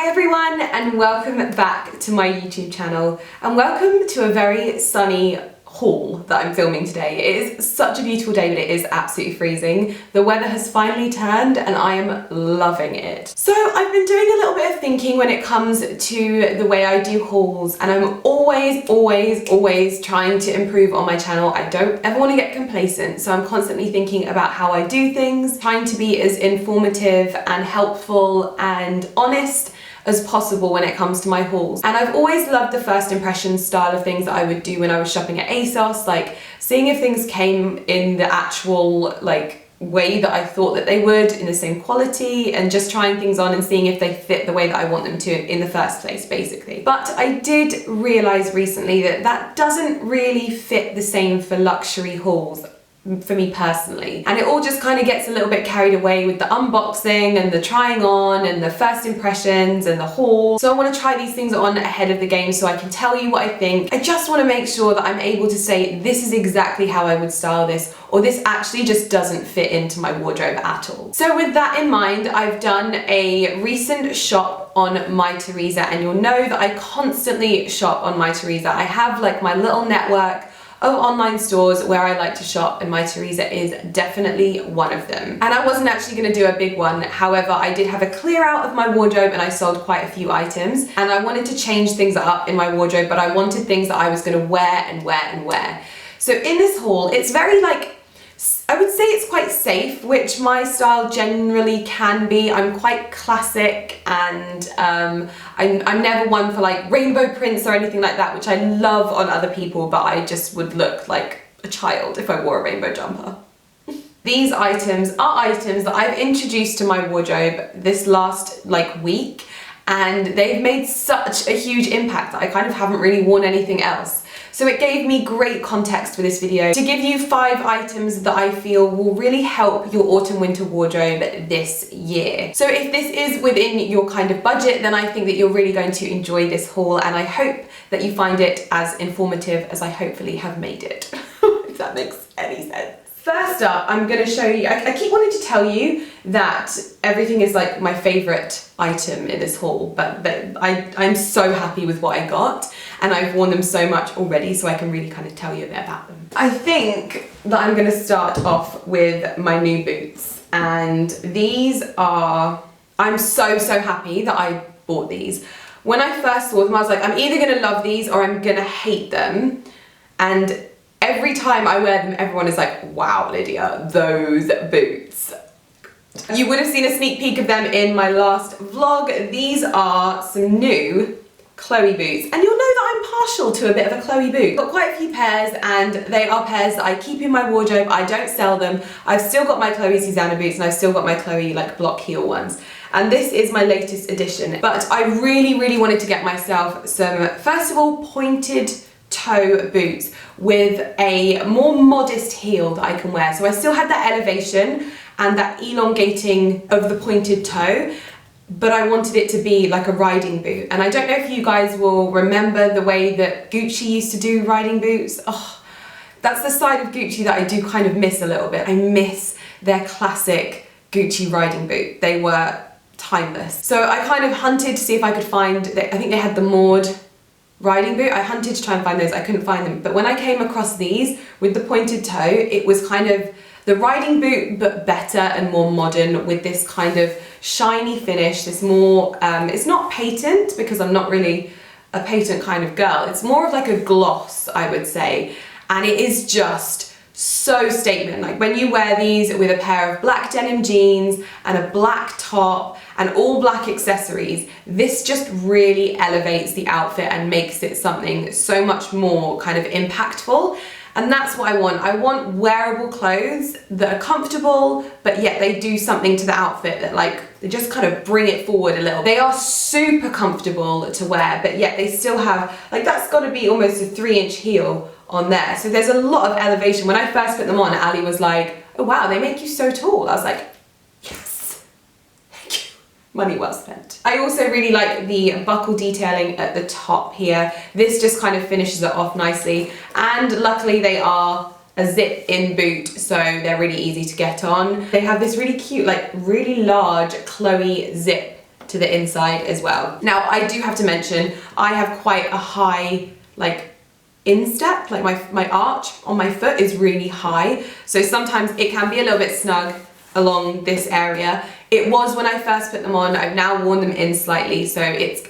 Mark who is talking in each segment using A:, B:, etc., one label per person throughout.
A: Hi everyone and welcome back to my YouTube channel and welcome to a very sunny haul that I'm filming today. It is such a beautiful day but it is absolutely freezing. The weather has finally turned and I am loving it. So I've been doing a little bit of thinking when it comes to the way I do hauls and I'm always trying to improve on my channel. I don't ever want to get complacent, so I'm constantly thinking about how I do things, trying to be as informative and helpful and honest as possible when it comes to my hauls. And I've always loved the first impression style of things that I would do when I was shopping at ASOS, like seeing if things came in the actual way that I thought that they would, in the same quality, and just trying things on and seeing if they fit the way that I want them to in the first place, basically. But I did realise recently that that doesn't really fit the same for luxury hauls, for me personally, and it all just kind of gets a little bit carried away with the unboxing and the trying on and the first impressions and the haul. So I want to try these things on ahead of the game so I can tell you what I think. I just want to make sure that I'm able to say this is exactly how I would style this, or this actually just doesn't fit into my wardrobe at all. So with that in mind, I've done a recent shop on MyTheresa, and you'll know that I constantly shop on MyTheresa. I have like my little network of online stores where I like to shop, and MyTheresa is definitely one of them. And I wasn't actually going to do a big one, however I did have a clear out of my wardrobe and I sold quite a few items, and I wanted to change things up in my wardrobe, but I wanted things that I was going to wear and wear and wear. So in this haul, it's very I would say it's quite safe, which my style generally can be. I'm quite classic and I'm never one for like rainbow prints or anything like that, which I love on other people, but I just would look like a child if I wore a rainbow jumper. These items are items that I've introduced to my wardrobe this last week, and they've made such a huge impact that I kind of haven't really worn anything else. So it gave me great context for this video to give you 5 items that I feel will really help your autumn-winter wardrobe this year. So if this is within your kind of budget, then I think that you're really going to enjoy this haul, and I hope that you find it as informative as I hopefully have made it, if that makes any sense. First up, I'm going to show you, I keep wanting to tell you that everything is like my favourite item in this haul, but I'm so happy with what I got, and I've worn them so much already, so I can really kind of tell you a bit about them. I think that I'm going to start off with my new boots, and these are, I'm so happy that I bought these. When I first saw them, I was like, I'm either going to love these or I'm going to hate them, and every time I wear them, everyone is like, wow, Lydia, those boots. You would have seen a sneak peek of them in my last vlog. These are some new Chloe boots, and you'll know that I'm partial to a bit of a Chloe boot. I've got quite a few pairs, and they are pairs that I keep in my wardrobe. I don't sell them. I've still got my Chloe Susanna boots, and I've still got my Chloe block heel ones. And this is my latest addition. But I really wanted to get myself some, first of all, pointed toe boots with a more modest heel that I can wear. So I still had that elevation and that elongating of the pointed toe, but I wanted it to be like a riding boot. And I don't know if you guys will remember the way that Gucci used to do riding boots. Oh, that's the side of Gucci that I do kind of miss a little bit. I miss their classic Gucci riding boot. They were timeless. So I kind of hunted to see if I could find, I think they had the Maud riding boot. I hunted to try and find those, I couldn't find them. But when I came across these with the pointed toe, it was kind of the riding boot, but better and more modern, with this kind of shiny finish, this more, it's not patent because I'm not really a patent kind of girl. It's more of like a gloss, I would say. And it is just so statement. Like when you wear these with a pair of black denim jeans and a black top and all black accessories, this just really elevates the outfit and makes it something so much more kind of impactful. And that's what I want. I want wearable clothes that are comfortable, but yet they do something to the outfit that they just kind of bring it forward a little. They are super comfortable to wear, but yet they still have, that's got to be almost a 3-inch heel on there. So there's a lot of elevation. When I first put them on, Ali was like, oh wow, they make you so tall. I was like, yes, thank you. Money well spent. I also really like the buckle detailing at the top here. This just kind of finishes it off nicely. And luckily they are a zip-in boot, so they're really easy to get on. They have this really cute, really large Chloe zip to the inside as well. Now, I do have to mention, I have quite a high, like, instep, like my arch on my foot is really high. So sometimes it can be a little bit snug along this area. It was when I first put them on. I've now worn them in slightly, so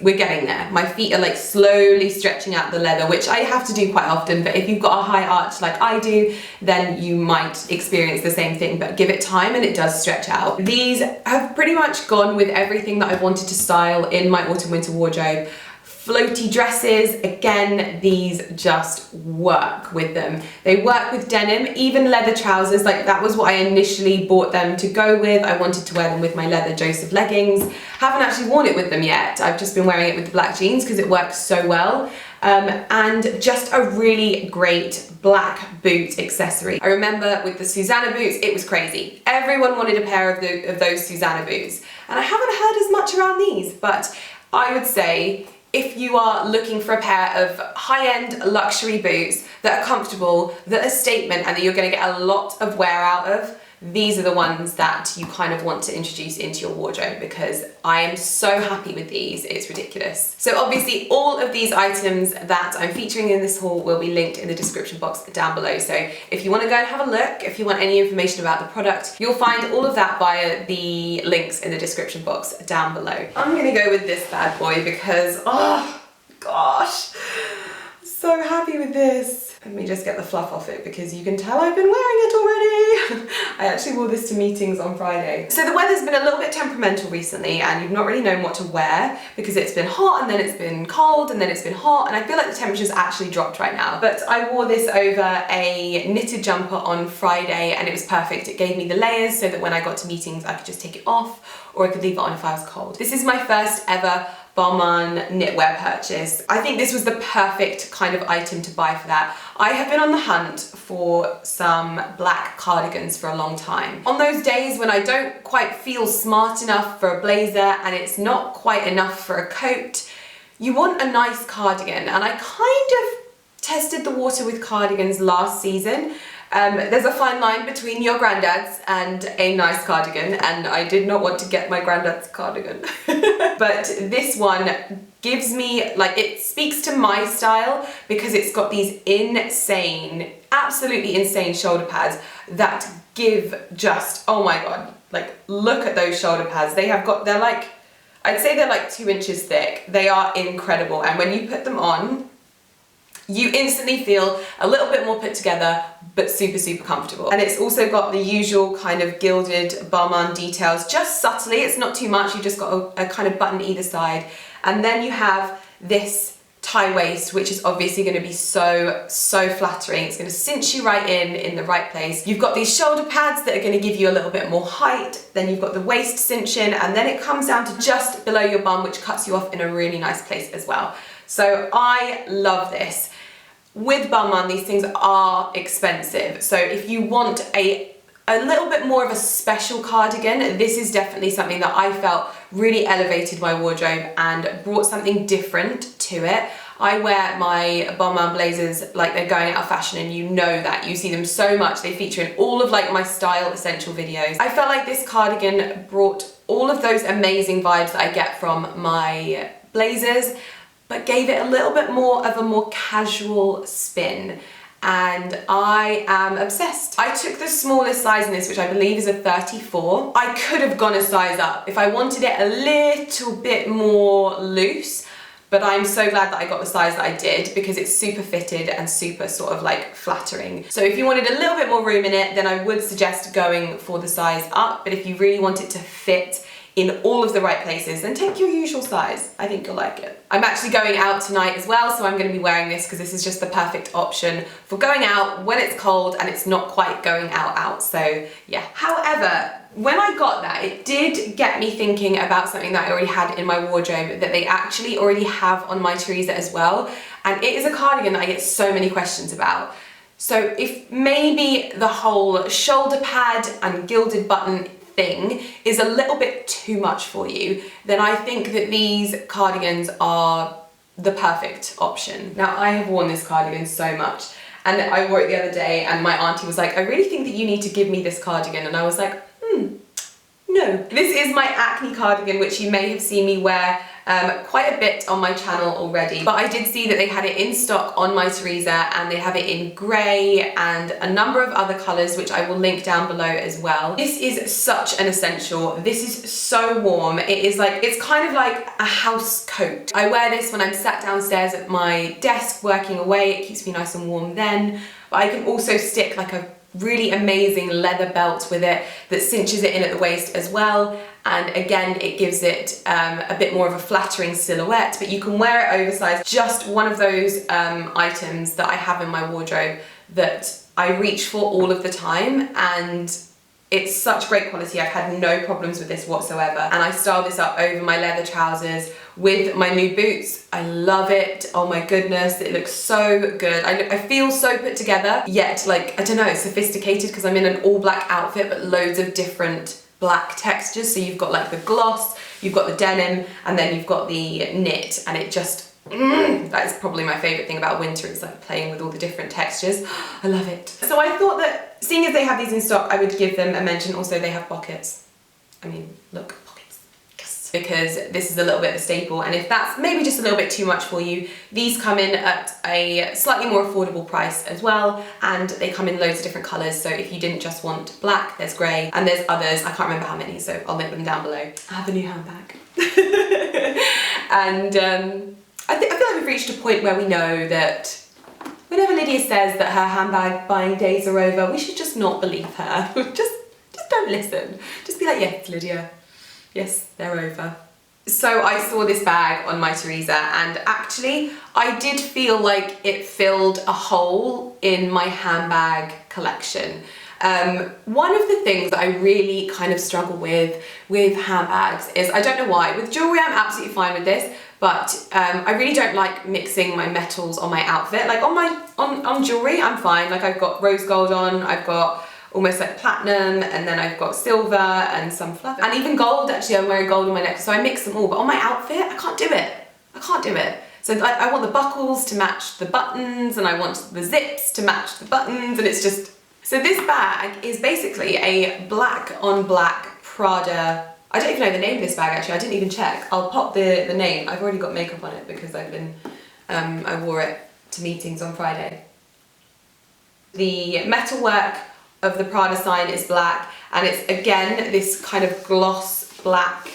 A: we're getting there. My feet are like slowly stretching out the leather, which I have to do quite often, but if you've got a high arch like I do, then you might experience the same thing, but give it time and it does stretch out. These have pretty much gone with everything that I've wanted to style in my autumn winter wardrobe. Floaty dresses, again, these just work with them. They work with denim, even leather trousers, like that was what I initially bought them to go with. I wanted to wear them with my leather Joseph leggings. Haven't actually worn it with them yet. I've just been wearing it with the black jeans because it works so well. And just a really great black boot accessory. I remember with the Susanna boots, it was crazy. Everyone wanted a pair of those Susanna boots. And I haven't heard as much around these, but I would say, if you are looking for a pair of high-end luxury boots that are comfortable, that are statement, and that you're going to get a lot of wear out of, these are the ones that you kind of want to introduce into your wardrobe, because I am so happy with these, it's ridiculous. So obviously all of these items that I'm featuring in this haul will be linked in the description box down below. So if you want to go and have a look, if you want any information about the product, you'll find all of that via the links in the description box down below. I'm gonna go with this bad boy because, oh gosh, so happy with this. Let me just get the fluff off it because you can tell I've been wearing it already. I actually wore this to meetings on Friday. So the weather's been a little bit temperamental recently and you've not really known what to wear because it's been hot and then it's been cold and then it's been hot, and I feel like the temperature's actually dropped right now. But I wore this over a knitted jumper on Friday and it was perfect. It gave me the layers so that when I got to meetings I could just take it off, or I could leave it on if I was cold. This is my first ever Balmain knitwear purchase. I think this was the perfect kind of item to buy for that. I have been on the hunt for some black cardigans for a long time. On those days when I don't quite feel smart enough for a blazer and it's not quite enough for a coat, you want a nice cardigan, and I kind of tested the water with cardigans last season. There's a fine line between your granddad's and a nice cardigan, and I did not want to get my granddad's cardigan. But this one gives me, like, it speaks to my style because it's got these insane, absolutely insane shoulder pads that give just, oh my god, like, look at those shoulder pads. They're like, I'd say they're like 2 inches thick. They are incredible, and when you put them on, you instantly feel a little bit more put together, but super, super comfortable. And it's also got the usual kind of gilded Balmain details, just subtly, it's not too much, you just got a kind of button either side. And then you have this tie waist, which is obviously going to be so, so flattering. It's going to cinch you right in the right place. You've got these shoulder pads that are going to give you a little bit more height. Then you've got the waist cinching, and then it comes down to just below your bum, which cuts you off in a really nice place as well. So I love this. With Balmain, these things are expensive. So if you want a little bit more of a special cardigan, this is definitely something that I felt really elevated my wardrobe and brought something different to it. I wear my Balmain blazers like they're going out of fashion, and you know that. You see them so much. They feature in all of like my style essential videos. I felt like this cardigan brought all of those amazing vibes that I get from my blazers, but gave it a little bit more of a more casual spin, and I am obsessed. I took the smallest size in this, which I believe is a 34. I could have gone a size up if I wanted it a little bit more loose, but I'm so glad that I got the size that I did because it's super fitted and super sort of like flattering. So if you wanted a little bit more room in it, then I would suggest going for the size up, but if you really want it to fit in all of the right places, then take your usual size. I think you'll like it. I'm actually going out tonight as well, so I'm going to be wearing this because this is just the perfect option for going out when it's cold and it's not quite going out. So yeah. However, when I got that, it did get me thinking about something that I already had in my wardrobe that they actually already have on my Teresa as well, and it is a cardigan that I get so many questions about. So if maybe the whole shoulder pad and gilded button thing is a little bit too much for you, then I think that these cardigans are the perfect option. Now, I have worn this cardigan so much, and I wore it the other day and my auntie was like, I really think that you need to give me this cardigan, and I was like, No. This is my acne cardigan, which you may have seen me wear quite a bit on my channel already, but I did see that they had it in stock on my Teresa, and they have it in grey and a number of other colours, which I will link down below as well. This is such an essential. This is so warm. It is like, it's kind of like a house coat. I wear this when I'm sat downstairs at my desk working away. It keeps me nice and warm then, but I can also stick like a really amazing leather belt with it that cinches it in at the waist as well, and again it gives it a bit more of a flattering silhouette, but you can wear it oversized. Just one of those items that I have in my wardrobe that I reach for all of the time, and it's such great quality. I've had no problems with this whatsoever, and I style this up over my leather trousers with my new boots. I love it. Oh my goodness, it looks so good. I feel so put together, yet like, I don't know, sophisticated, because I'm in an all black outfit but loads of different black textures. So you've got like the gloss, you've got the denim, and then you've got the knit, and it just, that is probably my favourite thing about winter, is like playing with all the different textures. I love it. So I thought that seeing as they have these in stock, I would give them a mention. Also, they have pockets. I mean, look, pockets. Yes. Because this is a little bit of a staple, and if that's maybe just a little bit too much for you, these come in at a slightly more affordable price as well, and they come in loads of different colours. So if you didn't just want black, there's grey, and there's others. I can't remember how many, so I'll link them down below. I have a new handbag. And I feel like we've reached a point where we know that whenever Lydia says that her handbag buying days are over, we should just not believe her. just don't listen. Just be like, yes, Lydia, yes, they're over. So I saw this bag on my Teresa, and actually I did feel like it filled a hole in my handbag collection. One of the things that I really kind of struggle with handbags is, I don't know why, with jewellery I'm absolutely fine with this, but I really don't like mixing my metals on my outfit. Like on jewellery I'm fine, like I've got rose gold on, I've got almost like platinum, and then I've got silver and some fluff, and even gold. Actually, I'm wearing gold on my neck, so I mix them all, but on my outfit I can't do it. I can't do it. So I want the buckles to match the buttons, and I want the zips to match the buttons, and it's just... So this bag is basically a black on black Prada. I don't even know the name of this bag actually, I didn't even check. I'll pop the name. I've already got makeup on it because I've been, I wore it to meetings on Friday. The metalwork of the Prada sign is black, and it's again this kind of gloss black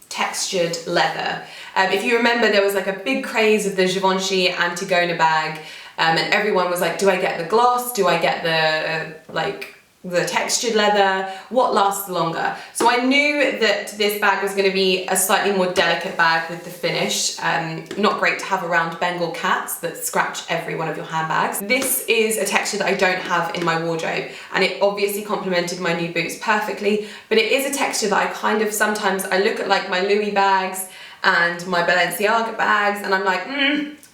A: textured leather. If you remember, there was like a big craze of the Givenchy Antigona bag, and everyone was like, do I get the gloss? Do I get the textured leather? What lasts longer? So I knew that this bag was going to be a slightly more delicate bag with the finish. Not great to have around Bengal cats that scratch every one of your handbags. This is a texture that I don't have in my wardrobe, and it obviously complemented my new boots perfectly, but it is a texture that I kind of sometimes, I look at like my Louis bags and my Balenciaga bags, and I'm like,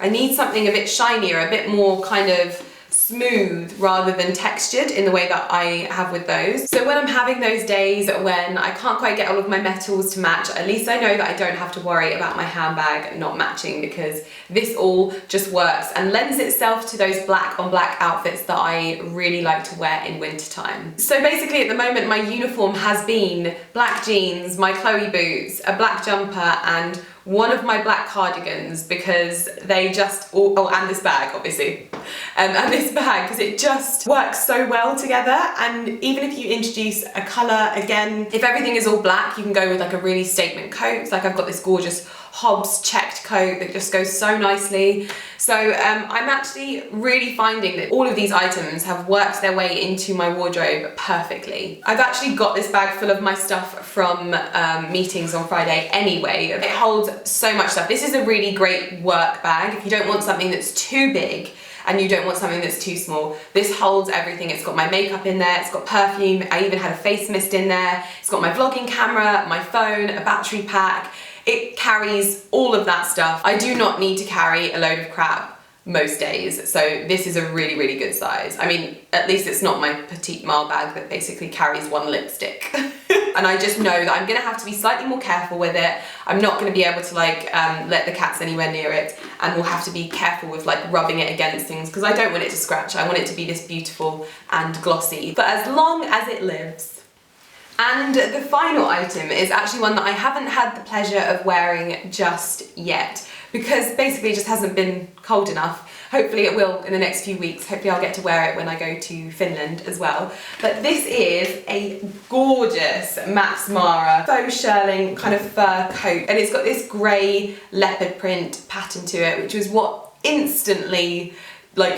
A: I need something a bit shinier, a bit more kind of smooth rather than textured in the way that I have with those. So when I'm having those days when I can't quite get all of my metals to match, at least I know that I don't have to worry about my handbag not matching, because this all just works and lends itself to those black on black outfits that I really like to wear in winter time. So basically at the moment my uniform has been black jeans, my Chloe boots, a black jumper, and one of my black cardigans, because they just, and this bag obviously, and this bag, because it just works so well together. And even if you introduce a colour, again, if everything is all black, you can go with like a really statement coat. Like I've got this gorgeous Hobbs checked coat that just goes so nicely. So I'm actually really finding that all of these items have worked their way into my wardrobe perfectly. I've actually got this bag full of my stuff from meetings on Friday anyway. It holds so much stuff. This is a really great work bag if you don't want something that's too big and you don't want something that's too small. This holds everything. It's got my makeup in there, it's got perfume, I even had a face mist in there, it's got my vlogging camera, my phone, a battery pack. It carries all of that stuff. I do not need to carry a load of crap most days, so this is a really, really good size. I mean, at least it's not my petite malle bag that basically carries one lipstick. And I just know that I'm gonna have to be slightly more careful with it. I'm not gonna be able to like let the cats anywhere near it, and we'll have to be careful with like rubbing it against things, because I don't want it to scratch. I want it to be this beautiful and glossy. But as long as it lives, And the final item is actually one that I haven't had the pleasure of wearing just yet, because basically it just hasn't been cold enough. Hopefully it will in the next few weeks. Hopefully I'll get to wear it when I go to Finland as well. But this is a gorgeous Max Mara faux shearling kind of fur coat, and it's got this grey leopard print pattern to it, which was what instantly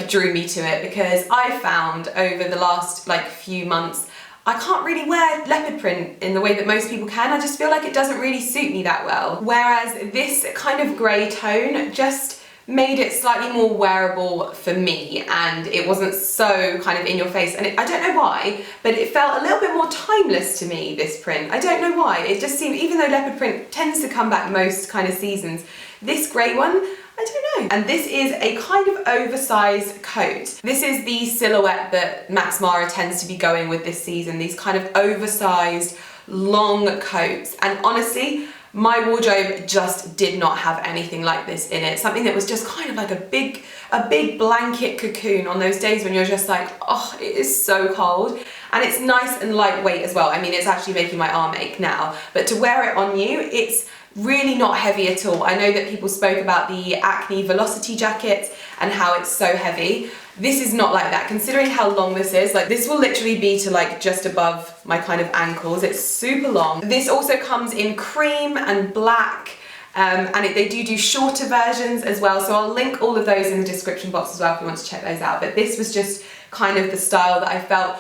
A: drew me to it, because I found over the last few months I can't really wear leopard print in the way that most people can. I just feel like it doesn't really suit me that well. Whereas this kind of grey tone just made it slightly more wearable for me, and it wasn't so kind of in your face, and I don't know why, but it felt a little bit more timeless to me, this print. I don't know why, it just seemed, even though leopard print tends to come back most kind of seasons, this grey one, I don't know. And this is a kind of oversized coat. This is the silhouette that Max Mara tends to be going with this season, these kind of oversized long coats, and honestly, my wardrobe just did not have anything like this in it. Something that was just kind of like a big blanket cocoon on those days when you're just like, oh, it is so cold. And it's nice and lightweight as well. I mean, it's actually making my arm ache now, but to wear it on you, it's really not heavy at all. I know that people spoke about the Acne Velocity jacket and how it's so heavy. This is not like that, considering how long this is. This will literally be to just above my kind of ankles. It's super long. This also comes in cream and black, and they do shorter versions as well, so I'll link all of those in the description box as well if you want to check those out. But this was just kind of the style that I felt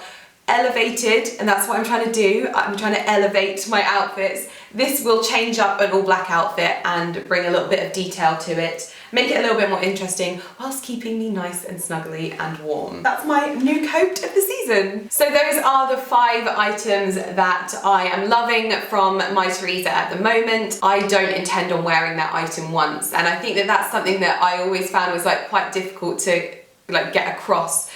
A: elevated, and that's what I'm trying to do. I'm trying to elevate my outfits. This will change up an all black outfit and bring a little bit of detail to it, make it a little bit more interesting whilst keeping me nice and snuggly and warm. That's my new coat of the season. So those are the 5 items that I am loving from my Teresa at the moment. I don't intend on wearing that item once, and I think that that's something that I always found was quite difficult to get across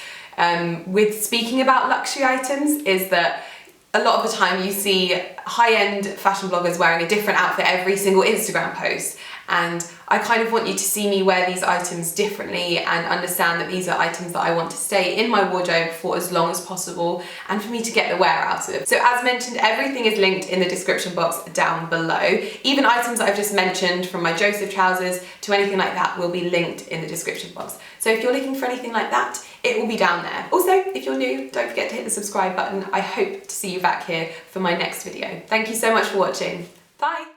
A: with speaking about luxury items, is that a lot of the time you see high-end fashion bloggers wearing a different outfit every single Instagram post, and I kind of want you to see me wear these items differently and understand that these are items that I want to stay in my wardrobe for as long as possible and for me to get the wear out of. So as mentioned, everything is linked in the description box down below. Even items that I've just mentioned, from my Joseph trousers to anything like that, will be linked in the description box. So if you're looking for anything like that, it will be down there. Also, if you're new, don't forget to hit the subscribe button. I hope to see you back here for my next video. Thank you so much for watching. Bye!